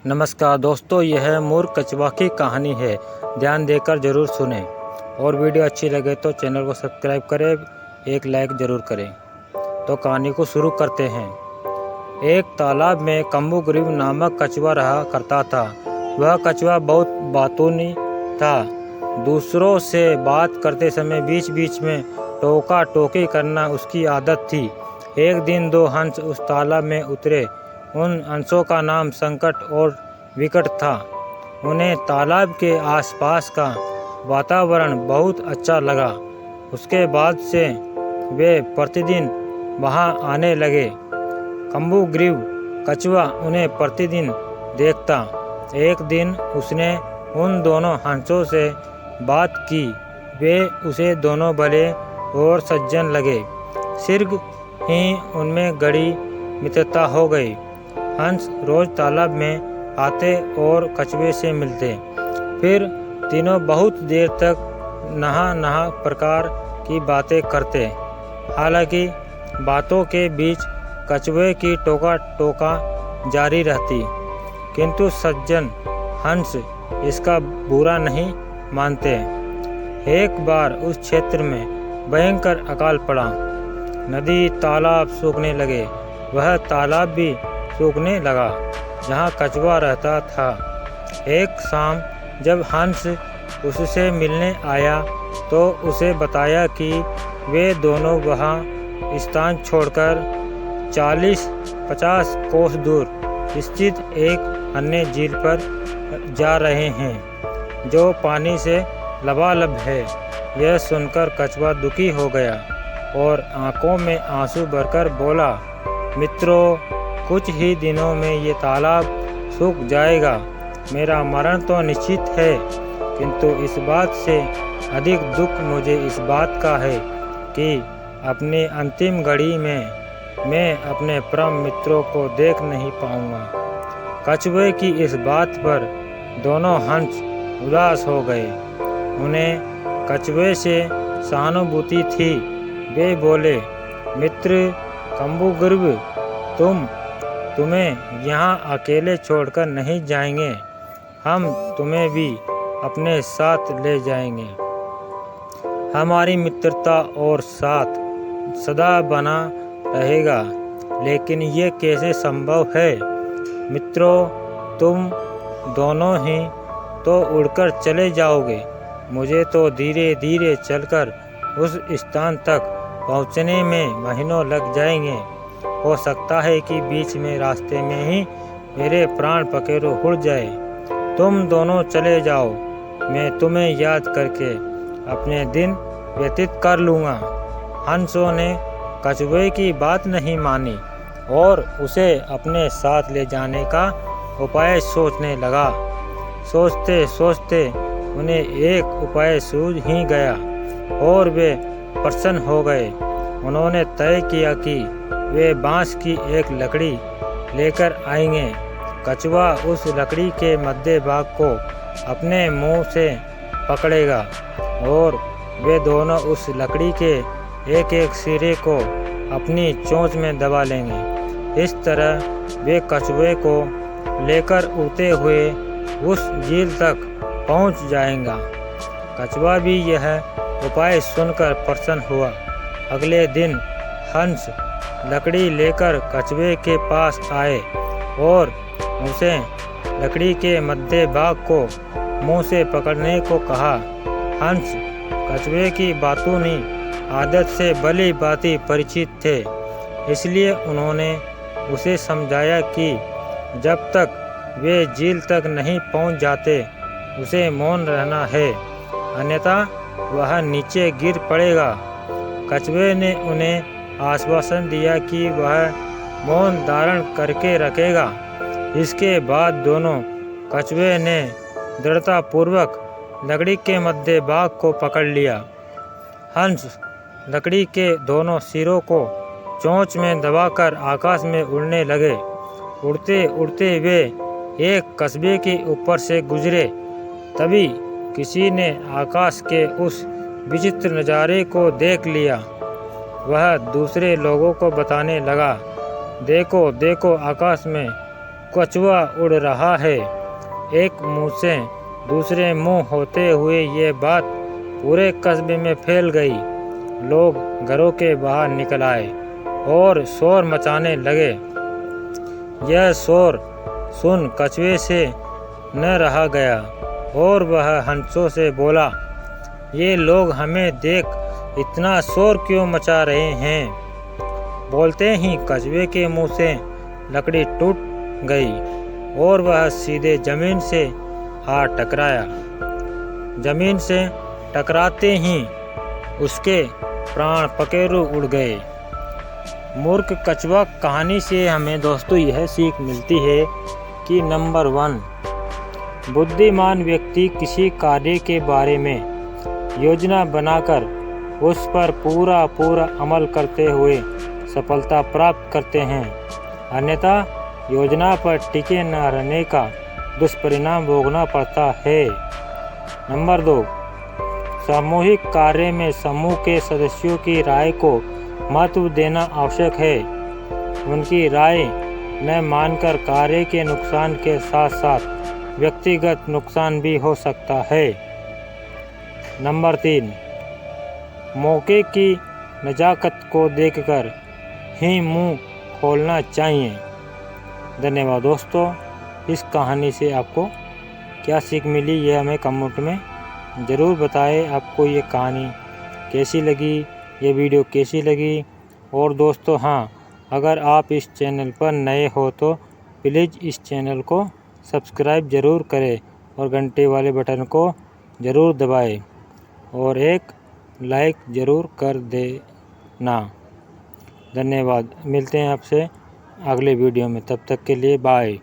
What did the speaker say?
नमस्कार दोस्तों, यह मूर्ख कछुआ की कहानी है। ध्यान देकर ज़रूर सुनें और वीडियो अच्छी लगे तो चैनल को सब्सक्राइब करें, एक लाइक ज़रूर करें। तो कहानी को शुरू करते हैं। एक तालाब में कम्बुग्रीव नामक कछुआ रहा करता था। वह कछुआ बहुत बातूनी था। दूसरों से बात करते समय बीच बीच में टोका टोकी करना उसकी आदत थी। एक दिन दो हंस उस तालाब में उतरे। उन हंसों का नाम संकट और विकट था। उन्हें तालाब के आसपास का वातावरण बहुत अच्छा लगा। उसके बाद से वे प्रतिदिन वहां आने लगे। कम्बुग्रीव कछुआ उन्हें प्रतिदिन देखता। एक दिन उसने उन दोनों हंसों से बात की। वे उसे दोनों भले और सज्जन लगे। शीघ्र ही उनमें गहरी मित्रता हो गई। हंस रोज तालाब में आते और कछुए से मिलते। फिर तीनों बहुत देर तक नहा प्रकार की बातें करते। हालांकि बातों के बीच कछुए की टोका जारी रहती, किंतु सज्जन हंस इसका बुरा नहीं मानते। एक बार उस क्षेत्र में भयंकर अकाल पड़ा। नदी तालाब सूखने लगे। वह तालाब भी सूखने लगा जहाँ कछुआ रहता था। एक शाम जब हंस उससे मिलने आया तो उसे बताया कि वे दोनों वहाँ स्थान छोड़कर 40-50 कोस दूर स्थित एक अन्य झील पर जा रहे हैं जो पानी से लबालब है। यह सुनकर कछुआ दुखी हो गया और आंखों में आंसू भरकर बोला, मित्रों, कुछ ही दिनों में ये तालाब सूख जाएगा। मेरा मरण तो निश्चित है, किंतु इस बात से अधिक दुख मुझे इस बात का है कि अपनी अंतिम घड़ी में मैं अपने परम मित्रों को देख नहीं पाऊंगा। कछुए की इस बात पर दोनों हंस उदास हो गए। उन्हें कछुए से सहानुभूति थी। वे बोले, मित्र कम्बुग्रीव, तुम्हें यहाँ अकेले छोड़कर नहीं जाएंगे। हम तुम्हें भी अपने साथ ले जाएंगे। हमारी मित्रता और साथ सदा बना रहेगा। लेकिन ये कैसे संभव है? मित्रों, तुम दोनों ही तो उड़कर चले जाओगे। मुझे तो धीरे धीरे चलकर उस स्थान तक पहुँचने में महीनों लग जाएंगे। हो सकता है कि बीच में रास्ते में ही मेरे प्राण पखेरु उड़ जाए। तुम दोनों चले जाओ, मैं तुम्हें याद करके अपने दिन व्यतीत कर लूँगा। हंसों ने कछुए की बात नहीं मानी और उसे अपने साथ ले जाने का उपाय सोचने लगा। सोचते सोचते उन्हें एक उपाय सूझ ही गया और वे प्रसन्न हो गए। उन्होंने तय किया कि वे बांस की एक लकड़ी लेकर आएंगे। कछुआ उस लकड़ी के मध्य भाग को अपने मुंह से पकड़ेगा और वे दोनों उस लकड़ी के एक एक सिरे को अपनी चोंच में दबा लेंगे। इस तरह वे कछुए को लेकर उड़ते हुए उस झील तक पहुंच जाएगा। कछुआ भी यह उपाय सुनकर प्रसन्न हुआ। अगले दिन हंस लकड़ी लेकर कछुए के पास आए और उसे लकड़ी के मध्य भाग को मुंह से पकड़ने को कहा। हंस कछुए की बातूनी आदत से भली भांति परिचित थे, इसलिए उन्होंने उसे समझाया कि जब तक वे झील तक नहीं पहुंच जाते उसे मौन रहना है, अन्यथा वह नीचे गिर पड़ेगा। कछुए ने उन्हें आश्वासन दिया कि वह मौन धारण करके रखेगा। इसके बाद दोनों कछुए ने दृढ़तापूर्वक लकड़ी के मध्य भाग को पकड़ लिया। हंस लकड़ी के दोनों सिरों को चोंच में दबाकर आकाश में उड़ने लगे। उड़ते उड़ते वे एक कस्बे के ऊपर से गुजरे। तभी किसी ने आकाश के उस विचित्र नज़ारे को देख लिया। वह दूसरे लोगों को बताने लगा, देखो देखो, आकाश में कछुआ उड़ रहा है। एक मुंह से दूसरे मुंह होते हुए ये बात पूरे कस्बे में फैल गई। लोग घरों के बाहर निकल आए और शोर मचाने लगे। यह शोर सुन कछुए से न रहा गया और वह हंसों से बोला, ये लोग हमें देख इतना शोर क्यों मचा रहे हैं। बोलते ही कछुए के मुंह से लकड़ी टूट गई और वह सीधे जमीन से आ टकराया। जमीन से टकराते ही उसके प्राण पखेरु उड़ गए। मूर्ख कछुआ कहानी से हमें दोस्तों यह सीख मिलती है कि नंबर 1, बुद्धिमान व्यक्ति किसी कार्य के बारे में योजना बनाकर उस पर पूरा अमल करते हुए सफलता प्राप्त करते हैं, अन्यथा योजना पर टिके न रहने का दुष्परिणाम भोगना पड़ता है। नंबर 2, सामूहिक कार्य में समूह के सदस्यों की राय को महत्व देना आवश्यक है। उनकी राय न मानकर कार्य के नुकसान के साथ साथ व्यक्तिगत नुकसान भी हो सकता है। नंबर 3, मौके की नजाकत को देखकर ही मुंह खोलना चाहिए। धन्यवाद दोस्तों। इस कहानी से आपको क्या सीख मिली यह हमें कमेंट में ज़रूर बताएं। आपको ये कहानी कैसी लगी, ये वीडियो कैसी लगी। और दोस्तों हाँ, अगर आप इस चैनल पर नए हो तो प्लीज़ इस चैनल को सब्सक्राइब ज़रूर करें और घंटे वाले बटन को ज़रूर दबाएं और एक लाइक ज़रूर कर देना। धन्यवाद। मिलते हैं आपसे अगले वीडियो में, तब तक के लिए बाय।